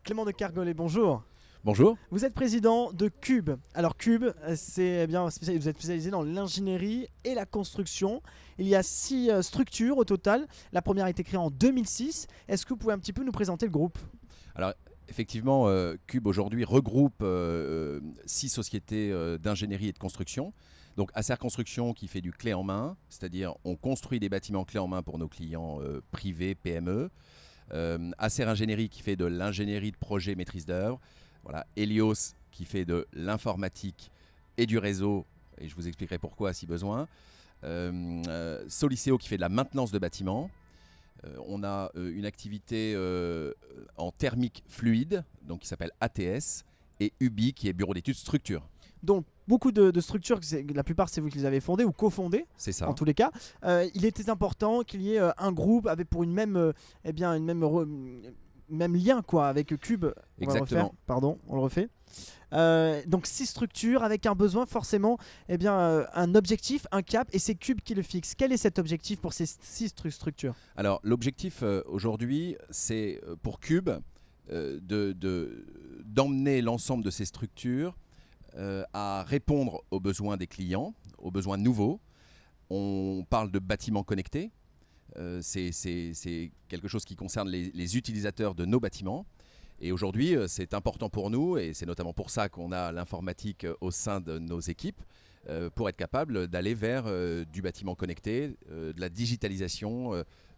Clément de Kergollet, bonjour. Bonjour. Vous êtes président de Cube. Alors Cube, c'est bien, vous êtes spécialisé dans l'ingénierie et la construction. Il y a 6 structures au total. La première a été créée en 2006. Est-ce que vous pouvez un petit peu nous présenter le groupe? Alors effectivement, Cube aujourd'hui regroupe 6 sociétés d'ingénierie et de construction. Donc Acer Construction qui fait du clé en main, c'est-à-dire on construit des bâtiments clés en main pour nos clients privés, PME. Acer Ingénierie qui fait de l'ingénierie de projet maîtrise d'œuvre. Voilà, Helios qui fait de l'informatique et du réseau, et je vous expliquerai pourquoi si besoin. Soliceo qui fait de la maintenance de bâtiments. On a une activité en thermique fluide, donc qui s'appelle ATS, et UBI qui est bureau d'études structure. Donc beaucoup de structures, la plupart c'est vous qui les avez fondées ou cofondées. C'est ça. En tous les cas, il était important qu'il y ait un groupe avec pour même lien quoi avec Cube. Exactement. On le refait. Donc 6 structures avec un besoin forcément, un objectif, un cap, et c'est Cube qui le fixe. Quel est cet objectif pour ces 6 structures? Alors l'objectif aujourd'hui, c'est pour Cube d'emmener l'ensemble de ces structures à répondre aux besoins des clients, aux besoins nouveaux. On parle de bâtiments connectés. C'est quelque chose qui concerne les utilisateurs de nos bâtiments. Et aujourd'hui, c'est important pour nous, et c'est notamment pour ça qu'on a l'informatique au sein de nos équipes, pour être capable d'aller vers du bâtiment connecté, de la digitalisation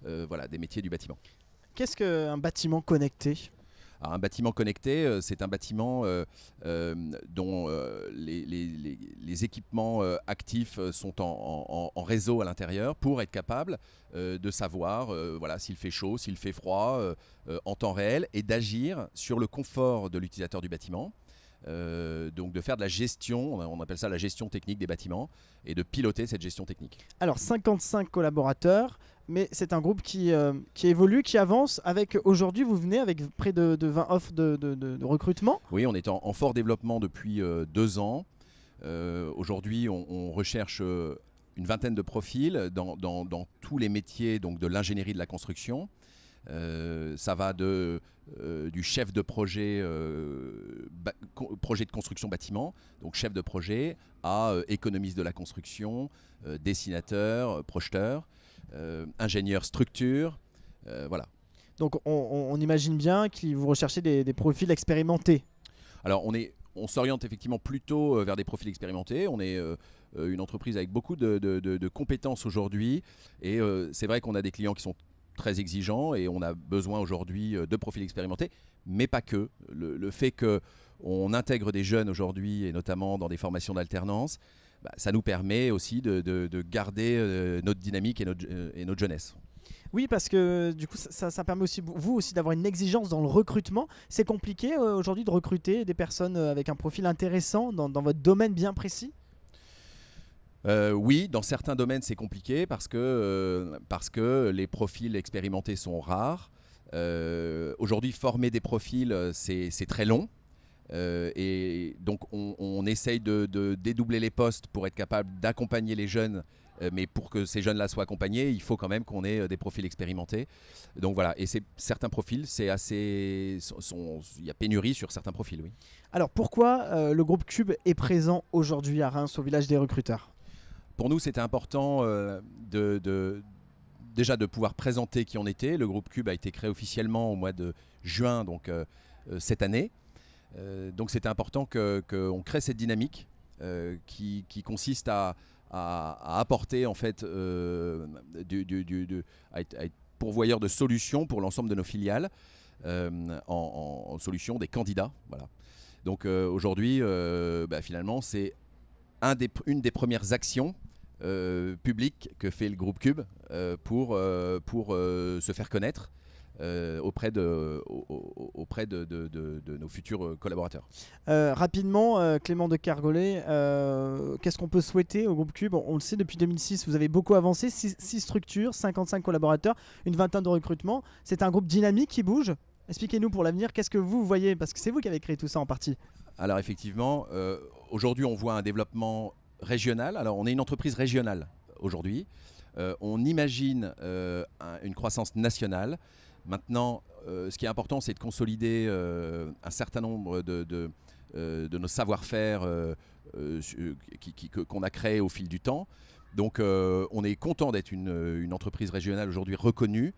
des métiers du bâtiment. Qu'est-ce qu'un bâtiment connecté? Alors, un bâtiment connecté, c'est un bâtiment dont les équipements actifs sont en réseau à l'intérieur pour être capable de savoir s'il fait chaud, s'il fait froid en temps réel, et d'agir sur le confort de l'utilisateur du bâtiment. Donc de faire de la gestion, on appelle ça la gestion technique des bâtiments, et de piloter cette gestion technique. Alors 55 collaborateurs, mais c'est un groupe qui évolue, qui avance. Avec aujourd'hui, vous venez avec près de 20 offres de recrutement. Oui, on est en fort développement depuis 2 ans. Aujourd'hui, on recherche une vingtaine de profils dans tous les métiers donc de l'ingénierie de la construction. Ça va du chef de projet, projet de construction bâtiment, donc chef de projet, à économiste de la construction, dessinateur, projeteur, ingénieur structure, voilà. Donc on imagine bien que vous recherchez des profils expérimentés. Alors on s'oriente effectivement plutôt vers des profils expérimentés. On est une entreprise avec beaucoup de compétences aujourd'hui, et c'est vrai qu'on a des clients qui sont très exigeants, et on a besoin aujourd'hui de profils expérimentés, mais pas que. Le fait qu'on intègre des jeunes aujourd'hui, et notamment dans des formations d'alternance, ça nous permet aussi de garder notre dynamique et notre jeunesse. Oui, parce que du coup ça permet aussi vous aussi d'avoir une exigence dans le recrutement. C'est compliqué aujourd'hui de recruter des personnes avec un profil intéressant dans votre domaine bien précis? Oui, dans certains domaines c'est compliqué parce que les profils expérimentés sont rares. Aujourd'hui, former des profils, c'est très long. Et donc on essaye de dédoubler les postes pour être capable d'accompagner les jeunes. Mais pour que ces jeunes-là soient accompagnés, il faut quand même qu'on ait des profils expérimentés. Donc voilà, et certains profils, il y a pénurie sur certains profils, oui. Alors pourquoi le groupe Cube est présent aujourd'hui à Reims, au village des recruteurs? Pour nous, c'était important déjà de pouvoir présenter qui on était. Le groupe Cube a été créé officiellement au mois de juin, donc cette année. Donc c'était important qu'on crée cette dynamique qui consiste à apporter en fait, à être pourvoyeur de solutions pour l'ensemble de nos filiales, en solutions des candidats. Voilà. Donc aujourd'hui, finalement, c'est une des premières actions publiques que fait le groupe Cube pour se faire connaître auprès de nos futurs collaborateurs. Rapidement, Clément de Kergollet, qu'est-ce qu'on peut souhaiter au groupe Cube? On le sait, depuis 2006, vous avez beaucoup avancé, 6 structures, 55 collaborateurs, une vingtaine de recrutements. C'est un groupe dynamique qui bouge. Expliquez-nous pour l'avenir, qu'est-ce que vous voyez? Parce que c'est vous qui avez créé tout ça en partie. Alors effectivement, aujourd'hui on voit un développement régional. Alors on est une entreprise régionale aujourd'hui. On imagine une croissance nationale. Maintenant, ce qui est important, c'est de consolider un certain nombre de nos savoir-faire qu'on a créés au fil du temps. Donc on est content d'être une entreprise régionale aujourd'hui reconnue.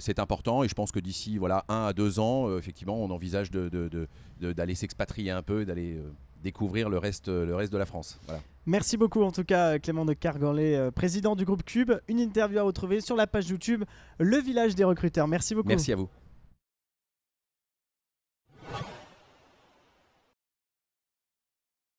C'est important et je pense que d'ici 1 à 2 ans, effectivement, on envisage d'aller s'expatrier un peu, d'aller découvrir le reste de la France. Voilà. Merci beaucoup en tout cas Clément de Kergorlay, président du groupe Cube. Une interview à retrouver sur la page YouTube Le Village des Recruteurs. Merci beaucoup. Merci à vous.